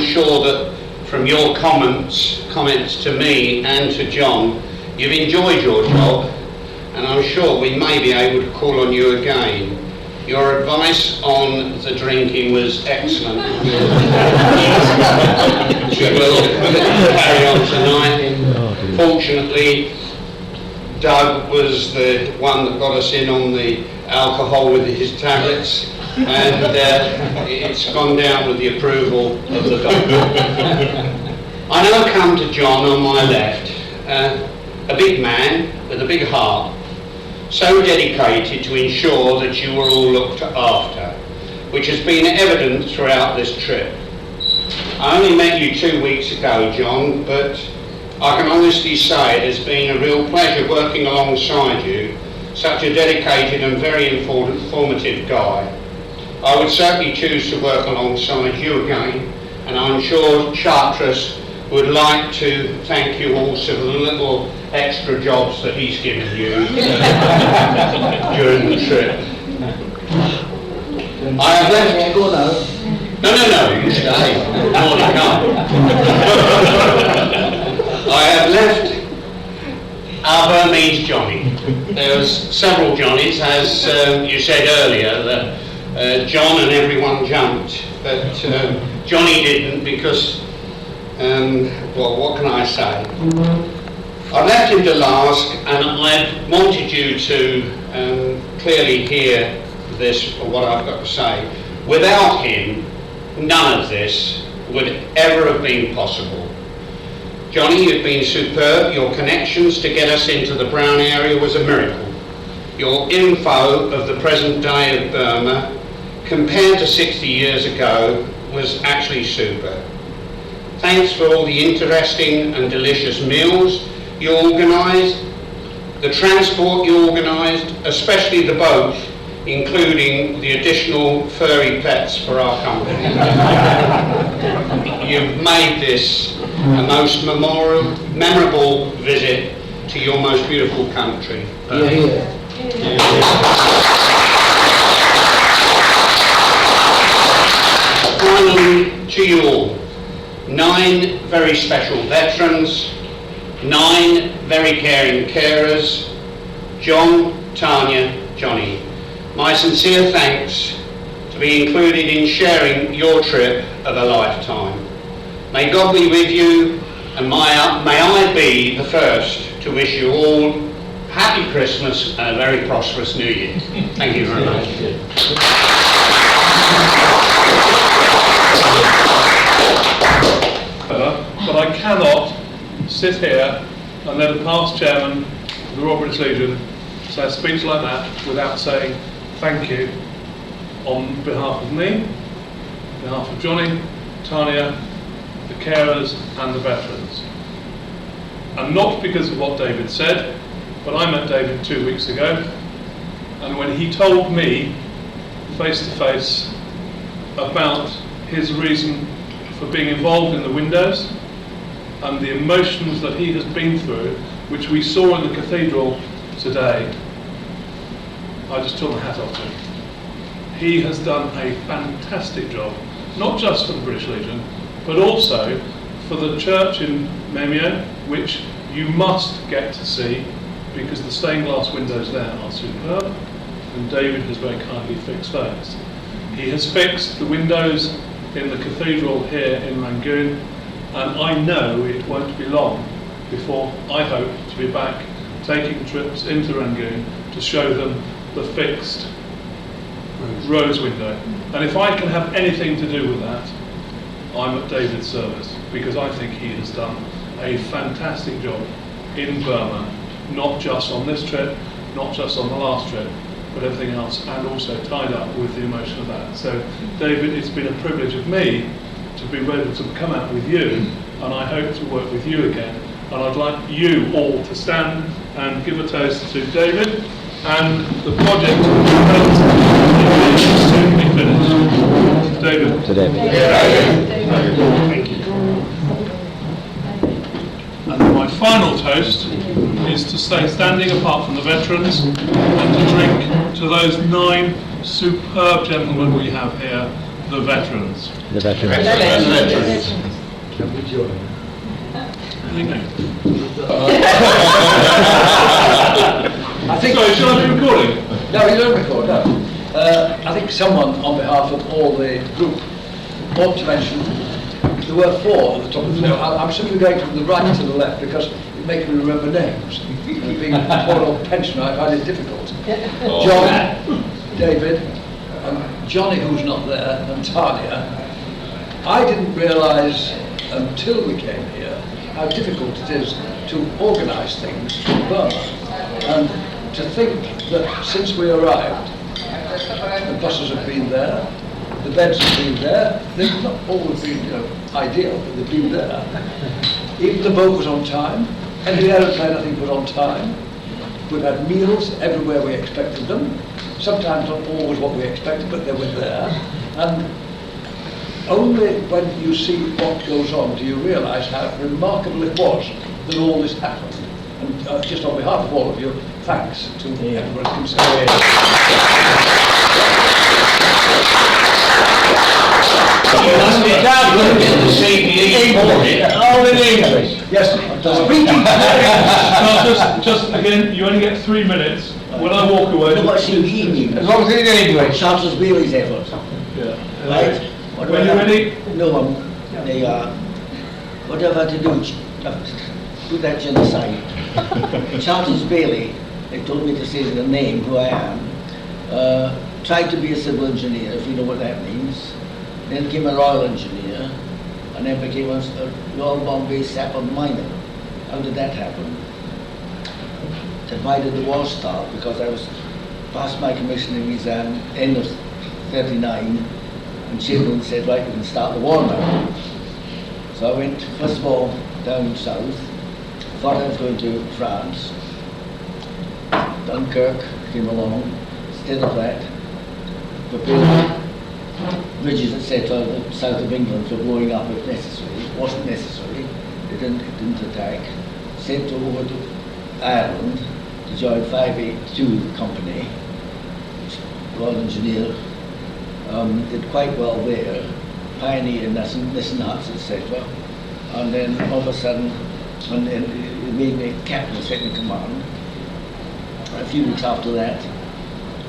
sure that from your comments to me and to John, you've enjoyed your job, and I'm sure we may be able to call on you again. Your advice on the drinking was excellent. We will carry on tonight. Fortunately, Doug was the one that got us in on the alcohol with his tablets, and it's gone down with the approval of the doctor. I now come to John on my left, a big man with a big heart, so dedicated to ensure that you were all looked after, which has been evident throughout this trip. I only met you 2 weeks ago, John, but I can honestly say it has been a real pleasure working alongside you, such a dedicated and very informative guy. I would certainly choose to work alongside you again, and I'm sure Chartres would like to thank you also for the little extra jobs that he's given you during the trip. I have left... No, you stay. More to come. I have left our Burmese Johnny. There was several Johnnies, as you said earlier, that John and everyone jumped, but Johnny didn't because, well, what can I say? I left him to last, and I wanted you to clearly hear this, or what I've got to say. Without him, none of this would ever have been possible. Johnny, you've been superb. Your connections to get us into the Brown area was a miracle. Your info of the present day of Burma, compared to 60 years ago, was actually super. Thanks for all the interesting and delicious meals you organised, the transport you organised, especially the boat, including the additional furry pets for our company. You've made this a most memorable visit to your most beautiful country. Finally, to you all, 9 very special veterans, 9 very caring carers, John, Tanya, Johnny. My sincere thanks to be included in sharing your trip of a lifetime. May God be with you, and may I be the first to wish you all happy Christmas and a very prosperous New Year. Thank you very much. But I cannot sit here and let a past chairman of the Royal British Legion say a speech like that without saying thank you on behalf of me, on behalf of Johnny, Tanya, the carers and the veterans. And not because of what David said, but I met David 2 weeks ago, and when he told me face to face about his reason for being involved in the windows and the emotions that he has been through, which we saw in the cathedral today, I just took my hat off to him. He has done a fantastic job, not just for the British Legion, but also for the church in Memio, which you must get to see because the stained glass windows there are superb, and David has very kindly fixed those. He has fixed the windows in the cathedral here in Rangoon, and I know it won't be long before I hope to be back taking trips into Rangoon to show them the fixed rose window. And if I can have anything to do with that, I'm at David's service, because I think he has done a fantastic job in Burma, not just on this trip, not just on the last trip, but everything else, and also tied up with the emotion of that. So, David, it's been a privilege of me to be able to come out with you, and I hope to work with you again. And I'd like you all to stand and give a toast to David, and the project is soon be finished. David. To David. Thank you. And my final toast is to stay standing apart from the veterans and to drink to those 9 superb gentlemen we have here The veterans. The veterans. Can we join? I think. Sorry, shall I be recording? No, you don't record, no. I think someone, on behalf of all the group, ought to mention there were 4 at the top of the note. I'm simply going from the right to the left because it makes me remember names. And being a poor old pensioner, I find it difficult. John, David, and Johnny, who's not there, and Tanya. I didn't realise until we came here how difficult it is to organise things in Burma. And to think that since we arrived, the buses have been there, the beds have been there. They've not always been, ideal, but they've been there. Even the boat was on time. Every aeroplane, I think, was on time. We've had meals everywhere we expected them. Sometimes not always what we expected, but they were there. And only when you see what goes on do you realise how remarkable it was that all this happened. And just on behalf of all of you, thanks to everybody concerned. You must be down to the CPE for it. All in English. Yes, speaking. No, just again, you only get 3 minutes. When I walk away. As long as it's in English. Charles Bailey's effort. Yeah. Right? When you're ready. No, they what have I to do? Put that to the side. Charles Bailey, they told me to say the name, who I am. Tried to be a civil engineer, if you know what that means. Then became a royal engineer, and then became a Royal Bombay sapper miner. How did that happen? Why did the war start? Because I was past my commissioning exam, end of 39, and Chamberlain said, right, we can start the war now. So I went, first of all, down south, thought I was going to France. Dunkirk came along, instead of that, prepared bridges, etc., the south of England for blowing up if necessary. It wasn't necessary, it didn't attack. Sent over to Ireland to join 582 Company, Royal Engineer, did quite well there, pioneer Nissen huts, etc. And then all of a sudden, and then it made me captain, second in command. A few weeks after that,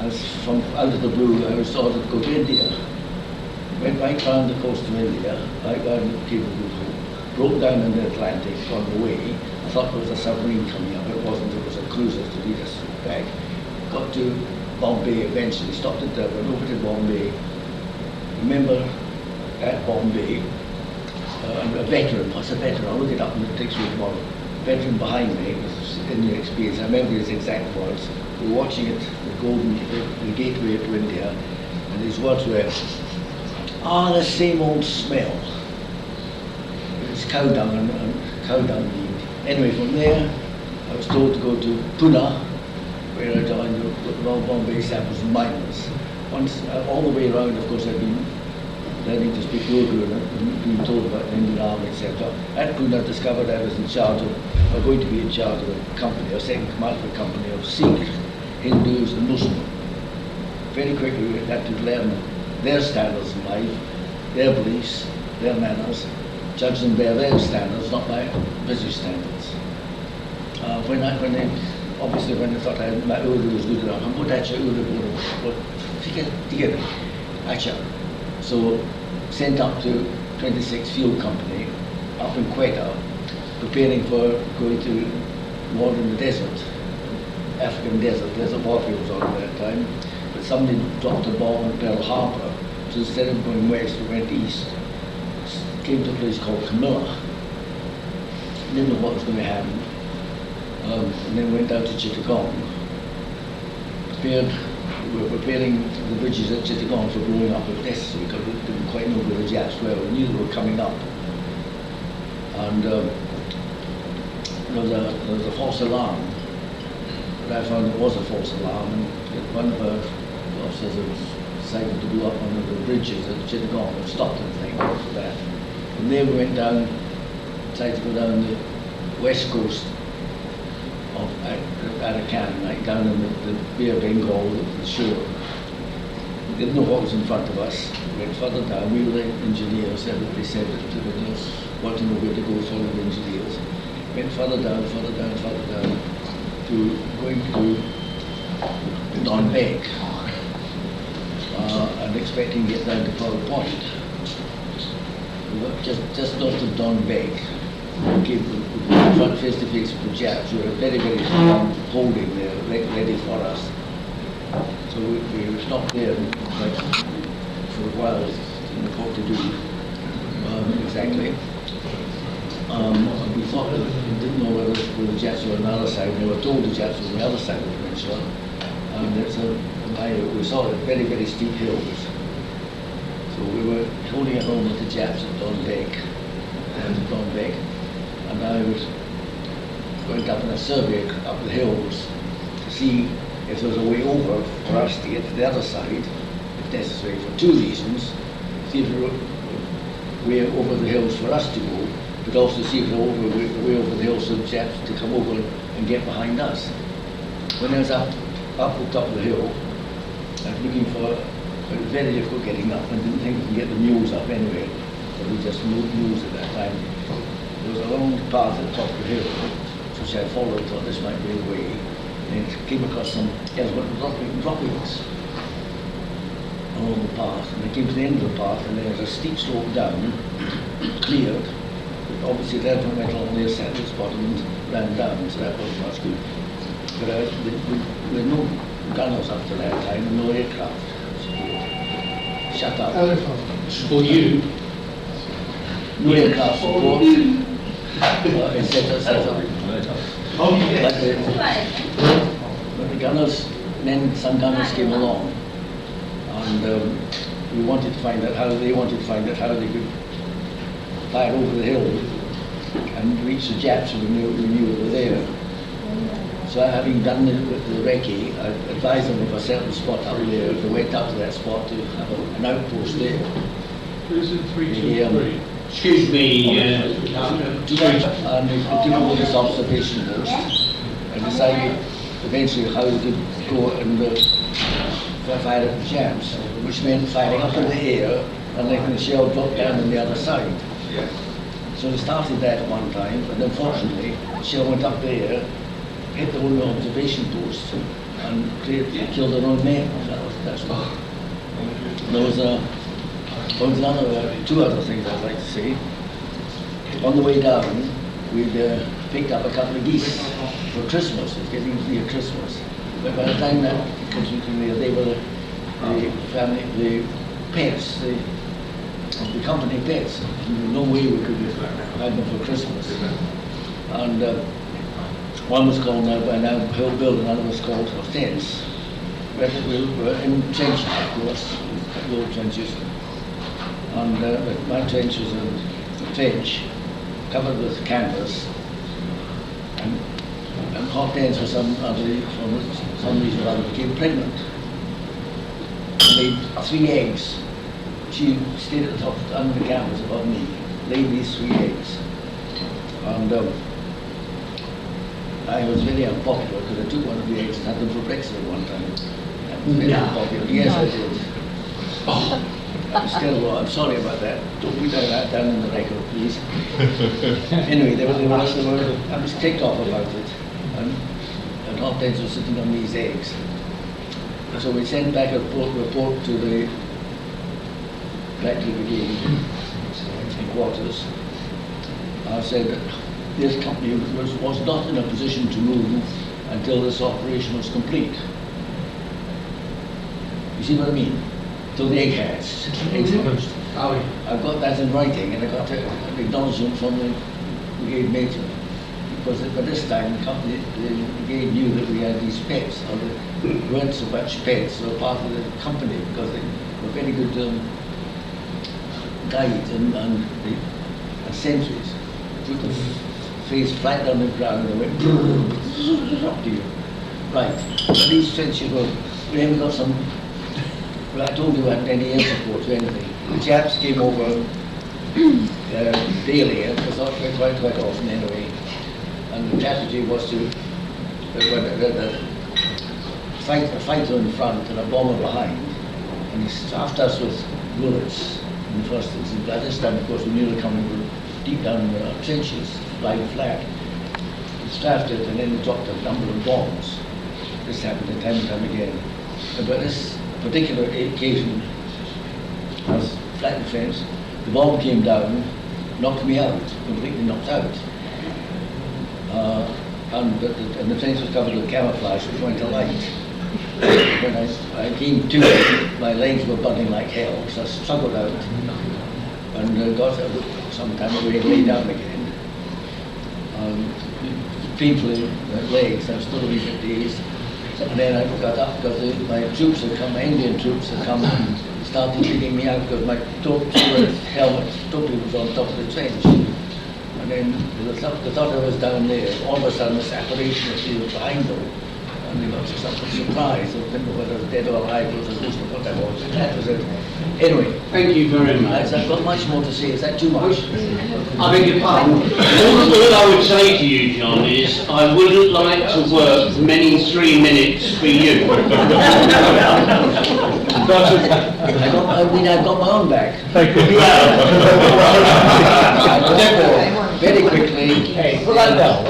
I was from out of the blue, I was ordered to go to India. Went right round the coast of India, right round the Cape of Good Hope, broke down in the Atlantic on the way. I thought there was a submarine coming up, it wasn't, it was a cruiser to lead us back. Got to Bombay eventually, stopped at Durban, over to Bombay. Remember at Bombay, a veteran, what's a veteran? I'll look it up and it takes me tomorrow. Veteran behind me was in the experience, I remember his exact words. We were watching it, the gateway to India, and his words were, the same old smell. It was cow dung and cow dung being. Anyway, from there, I was told to go to Pune, where I joined the Royal Bombay Sappers and Miners. Once, all the way around, of course, I'd been learning to speak Urdu and being told about the Indian Army, etc. At Pune, I discovered I was in charge of, or going to be in charge of a company, a second command of a company of Sikhs, Hindus and Muslims. Very quickly we had to learn their standards in life, their beliefs, their manners, judge them by their standards, not by British standards. When I thought my Urdu was good enough, I'm good at Urdu, but together, so sent up to 26 Fuel Company up in Quetta, preparing for going to war in the desert, African desert warfare was on at that time. But somebody dropped a bomb in Pearl Harbor, so instead of going west, we went east. Came to a place called Camilla. Didn't know what was going to happen. And then went down to Chittagong. We were preparing the bridges at Chittagong for blowing up if necessary, because we didn't quite know where the Japs were. We knew they were coming up. And there was a false alarm. But I found it was a false alarm, and one of our officers had decided to blow up one of the bridges at Chittagong and stopped and things for that. From there we went down, tried to go down the west coast of Arakan, right down in the Bay of Bengal, the shore. didn't know what was in front of us. Went further down, we were the engineers, everybody said that the engineers want to know where to go, follow the engineers. Went further down, to going to Donbeck, and expecting to get down to Pearl Point. We were just north of Donbeck. We came front face to face with the Japs, who were very, very strong holding there, ready for us. So we stopped there for a while, didn't know what to do exactly. We thought that we didn't know whether the Japs were on the other side. We were told the Japs were on the other side of the peninsula. We saw very, very steep hills. So we were holding it on with the Japs at Donbeck, and I was going up on a survey up the hills to see if there was a way over for us to get to the other side, if necessary, for two reasons. See if there was a way over the hills for us to go, but also see if there was a way over the hills for the Japs to come over and get behind us. When I was up the top of the hill, I was looking for, it was very difficult getting up, and didn't think we could get the mules up anyway, so we just moved mules at that time. There was a long path at the top of the hill, which I followed, thought this might be the way, and came across some droppings along the path, and I came to the end of the path, and there was a steep slope down, cleared, but obviously the elephant went along the ascent at the bottom and ran down, so that wasn't much good. But there were no gunners up to that time, and no aircraft. So shut up. For you, No aircraft support. etc. But the gunners, then some gunners came along, and we wanted to find out how they could fire over the hill and reach the Japs when we knew they were there. So having done it with the recce, I advised them of a certain spot up there. They went up to that spot to have an outpost there. Who's in 323? excuse me, And they took over this observation post and decided eventually how they could go and fire at the Japs, which meant firing up in the air and letting the shell drop down on the other side. So they started that at one time, but unfortunately the shell went up there, hit the whole observation post and killed their own men. That's what. There was two other things I'd like to say. On the way down, we'd picked up a couple of geese for Christmas. It was getting near Christmas. But by the time that comes there, they were the family, the pets, the company pets. There was no way we could have them for Christmas. And one was called now by now Hill Build, another was called Hortense. We were in trenches, of course, old trenches. And my trench was a trench covered with canvas, and Hortense for some reason or other became pregnant. And laid 3 eggs. She stayed at the top under the canvas above me, laid these 3 eggs. And I was very unpopular because I took one of the eggs and had them for breakfast at one time. That was very unpopular. Yes, I did. I'm sorry about that. Don't put that down in the record, please. Anyway, I was ticked off about it, and Hortense was sitting on these eggs. And so we sent back a report to the Blackleaf Brigade in quarters. I said that this company was not in a position to move until this operation was complete. You see what I mean? Till the egg hatched. I've got that in writing, and I got an acknowledgement from the brigade major. Because by this time, the brigade knew that we had these pets, or they weren't so much pets, they were part of the company, because they were very good guides and sentries. Put the face flat on the ground and went up to you. Right. But these trenches we haven't got some. Well, I told you we hadn't any air support or anything. The Japs came over daily, and quite often anyway. And the strategy was to a fighter in front and a bomber behind. and he staffed us with bullets in the first instance. By this time, of course, we knew they were coming deep down in the trenches, lying flat. He staffed it, and then he dropped a number of bombs. This happened time and time again. But this particular occasion, I was flat in the fence, the bomb came down, knocked me out, completely knocked out. And the fence was covered with camouflage, which went to light. When I came to, my legs were burning like hell, so I struggled out and got sometime away and lay down again. Painfully, my legs, I was still a wee bit dazed. And then I got up because my troops had come, my Indian troops had come and started digging me out because my helmet, topi was on top of the trench. And then they thought I was down there. All of a sudden, this apparition appeared behind them. And they got something surprised. They didn't know whether I was dead or alive, or what I was. That was it. Anyway. Thank you very much. I've got much more to say. Is that too much? I beg your pardon. All I would say to you, John, is I wouldn't like to work many 3 minutes for you. I mean, I've got my own back. Thank you. Very quickly. Hey, put that down.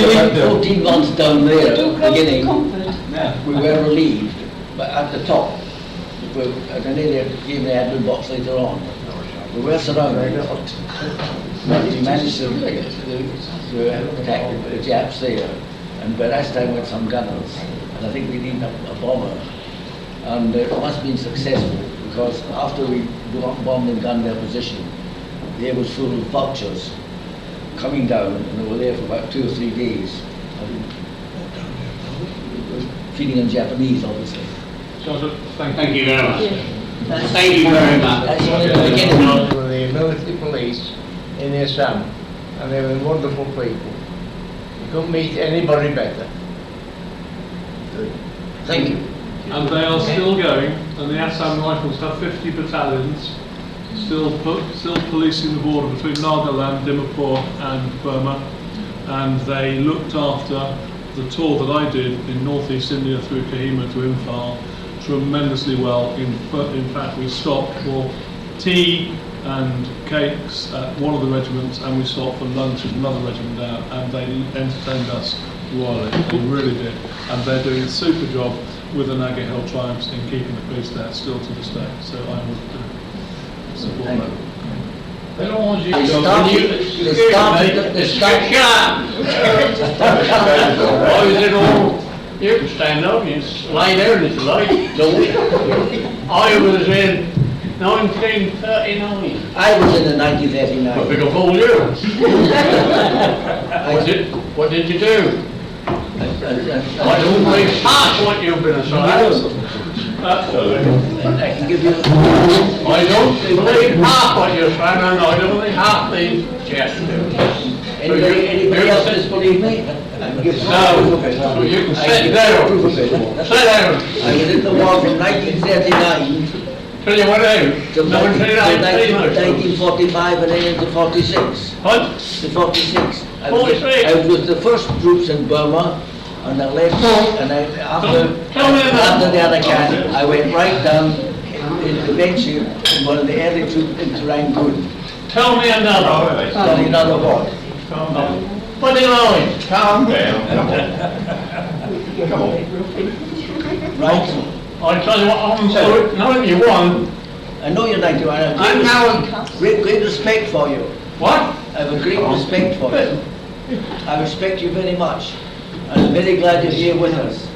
After 14 months down there, beginning, we were relieved, but at the top, at an area gave me admin box later on, we were surrounded. But we managed to attack the Japs there, and by that time we had some gunners, and I think we needed a bomber, and it must have been successful because after we bombed and gunned their position, the air was full of vultures coming down, and they were there for about 2 or 3 days, feeding on Japanese, obviously. Thank you very much. Thank you very much. That's only the beginning. With the military police in Assam, and they were wonderful people. You couldn't meet anybody better. Thank you. And they are still going, and the Assam Rifles have 50 battalions still policing the border between Nagaland, Dimapur and Burma, and they looked after the tour that I did in northeast India through Kohima to Imphal tremendously well. In fact, we stopped for tea and cakes at one of the regiments, and we stopped for lunch at another regiment down, and they entertained us royally. They really did, and they're doing a super job with the Naga Hill Triumphs in keeping the peace there still to this day. So I would support that. They don't want you to They go. started. Why is it all? You can stand up, you can lie down if you like. I was in 1939. I was in the 1939. I think of all you. What did you do? I don't believe half what you've been assigned. I can give you. I don't believe half what you're saying, and I don't believe half the yes. Anybody else disbelieve me? I can give No, so you can sit down. Sit down. I was in the war from 1939 Till you went out. till No one said that. 1945 and then into 46. What? To 46. I was 46? I was with the first troops in Burma, and I left, and after the other can, I went right down into Lanacshire in one of the early troops into Rangoon. Tell me another. Tell you another what? What do you know? Calm down. Come on. Right. I tell you what, I'm sorry. Now that you won. I know you're 91. I I'm now. have great respect for you. What? I have a great respect for you. I respect you very much. And I'm very glad you're here with us.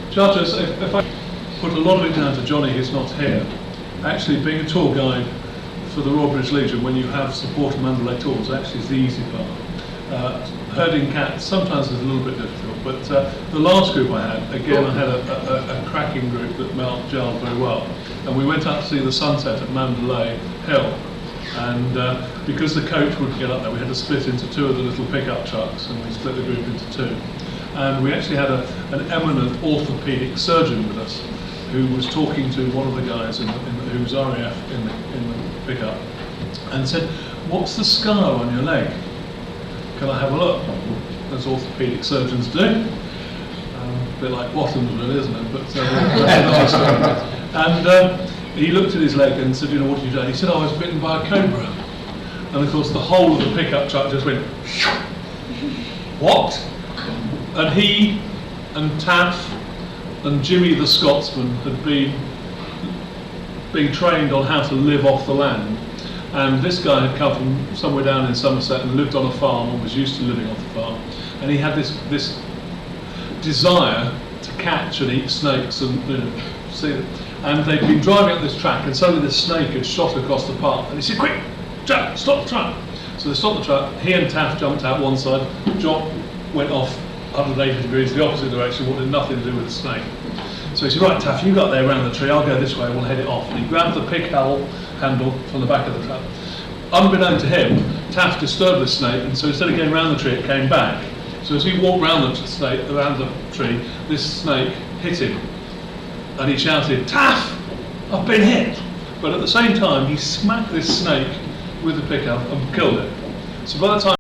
Judges, if I put a lot of it down to Johnny, who's not here, actually being a tour guide for the Royal British Legion when you have support and Mandalay tours actually is the easy part. Herding cats sometimes is a little bit difficult, but the last group I had, again I had a cracking group that gelled very well, and we went out to see the sunset at Mandalay Hill, and because the coach wouldn't get up there, we had to split into 2 of the little pickup trucks, and we split the group into 2. And we actually had an eminent orthopaedic surgeon with us who was talking to one of the guys who was RAF in the pickup and said, "What's the scar on your leg? Can I have a look?" As orthopaedic surgeons do. A bit like Bottoms, really, isn't it? But that's another story. And he looked at his leg and said, you know, what have you done? He said, I was bitten by a cobra. And of course the whole of the pickup truck just went, what? And he and Taff and Jimmy the Scotsman had been trained on how to live off the land. And this guy had come from somewhere down in Somerset and lived on a farm and was used to living off the farm. And he had this desire to catch and eat snakes and, you know, see them. And they'd been driving up this track and suddenly this snake had shot across the path. And he said, quick, Jack, stop the truck. So they stopped the truck, he and Taff jumped out one side, Jock went off 180 degrees the opposite direction, wanted nothing to do with the snake. So he said, right Taff, you got there around the tree, I'll go this way, we'll head it off. And he grabbed the pick handle from the back of the truck. Unbeknown to him, Taff disturbed the snake, and so instead of going round the tree, it came back. So as he walked round the tree, this snake hit him. And he shouted, Taff, I've been hit. But at the same time, he smacked this snake with the pickup and killed it. So by the time